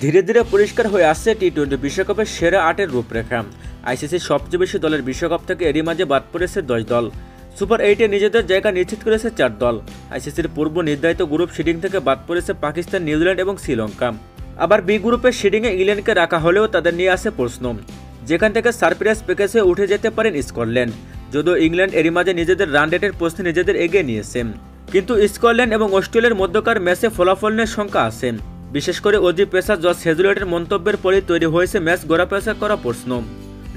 ধীরে ধীরে পরিষ্কার হয়ে আসছে টি-20 বিশ্বকাপের সেরা ৮-এর রূপরেখা। আইসিসির সবচেয়ে বেশি দলের বিশ্বকাপ থেকে এরই মাঝে বাদ পড়েছে ১০ দল। সুপার ৮-এ নিজেদের জায়গা নিশ্চিত করেছে ৪ দল। আইসিসির পূর্ব নির্ধারিত গ্রুপ সিডিং থেকে বাদ পড়েছে পাকিস্তান, নিউজিল্যান্ড এবং শ্রীলঙ্কা। আবার বি গ্রুপের সিডিংয়ে ইংল্যান্ডকে রাখা হলেও তাদের নিয়ে আসে প্রশ্ন, যেখান থেকে সারপ্রাইজ প্যাকেজ হয়ে উঠে যেতে পারেন স্কটল্যান্ড। যদিও ইংল্যান্ড এরই মাঝে নিজেদের রান রেটের প্রশ্নে নিজেদের এগিয়ে নিয়েছে, কিন্তু স্কটল্যান্ড এবং অস্ট্রেলিয়ার মধ্যকার ম্যাচে ফলাফল নিয়ে শঙ্কা আছে। বিশেষ করে অজি পেসার জস হেজলউডের মন্তব্যের পরেই তৈরি হয়েছে ম্যাচ গড়াপেশা করা প্রশ্ন।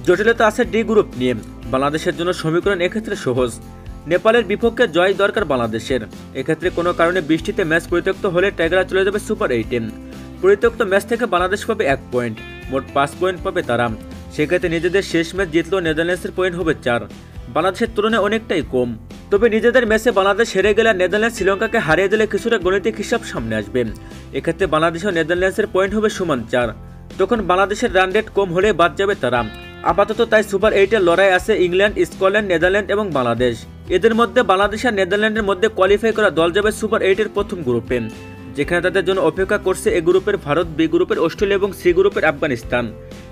জটিলতা আছে ডি গ্রুপ নিয়ে। বাংলাদেশের জন্য সমীকরণ এক্ষেত্রে সহজ। নেপালের বিপক্ষে জয় দরকার বাংলাদেশের। এক্ষেত্রে কোনো কারণে বৃষ্টিতে ম্যাচ পরিত্যক্ত হলে টাইগাররা চলে যাবে সুপার ৮-এ। পরিত্যক্ত ম্যাচ থেকে বাংলাদেশ পাবে ১ পয়েন্ট, মোট ৫ পয়েন্ট পাবে তারা। সেক্ষেত্রে নিজেদের শেষ ম্যাচ জিতলেও নেদারল্যান্ডসের পয়েন্ট হবে ৪, বাংলাদেশের তুলনায় অনেকটাই কম। তবে নিজেদের ম্যাচে বাংলাদেশ হেরে গেলে নেদারল্যান্ডস শ্রীলঙ্কাকে হারিয়ে দিলে কিছুটা গণিতিক হিসাব সামনে আসবে। এক্ষেত্রে বাংলাদেশ ও নেদারল্যান্ডসের পয়েন্ট হবে সমান ৪। তখন বাংলাদেশের রান রেট কম হলে বাদ যাবে তারা। আপাতত তাই সুপার ৮-এর লড়াই আছে ইংল্যান্ড, স্কটল্যান্ড, নেদারল্যান্ড এবং বাংলাদেশ। এদের মধ্যে বাংলাদেশ আর নেদারল্যান্ডের মধ্যে কোয়ালিফাই করা দল যাবে সুপার ৮-এর প্রথম গ্রুপে, যেখানে তাদের জন্য অপেক্ষা করছে এ গ্রুপের ভারত, বি গ্রুপের অস্ট্রেলিয়া এবং সি গ্রুপের আফগানিস্তান।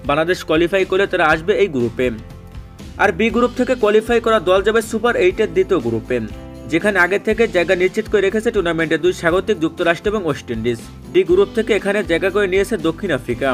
বাংলাদেশ কোয়ালিফাই করলে তারা আসবে এই গ্রুপে। আর বি গ্রুপ থেকে কোয়ালিফাই করা দল যাবে সুপার ৮-এর দ্বিতীয় গ্রুপে, যেখানে আগে থেকে জায়গা নিশ্চিত করে রেখেছে টুর্নামেন্টে দুই স্বাগতিক যুক্তরাষ্ট্র এবং ওয়েস্ট ইন্ডিজ। ডি গ্রুপ থেকে এখানে জায়গা করে নিয়েছে দক্ষিণ আফ্রিকা।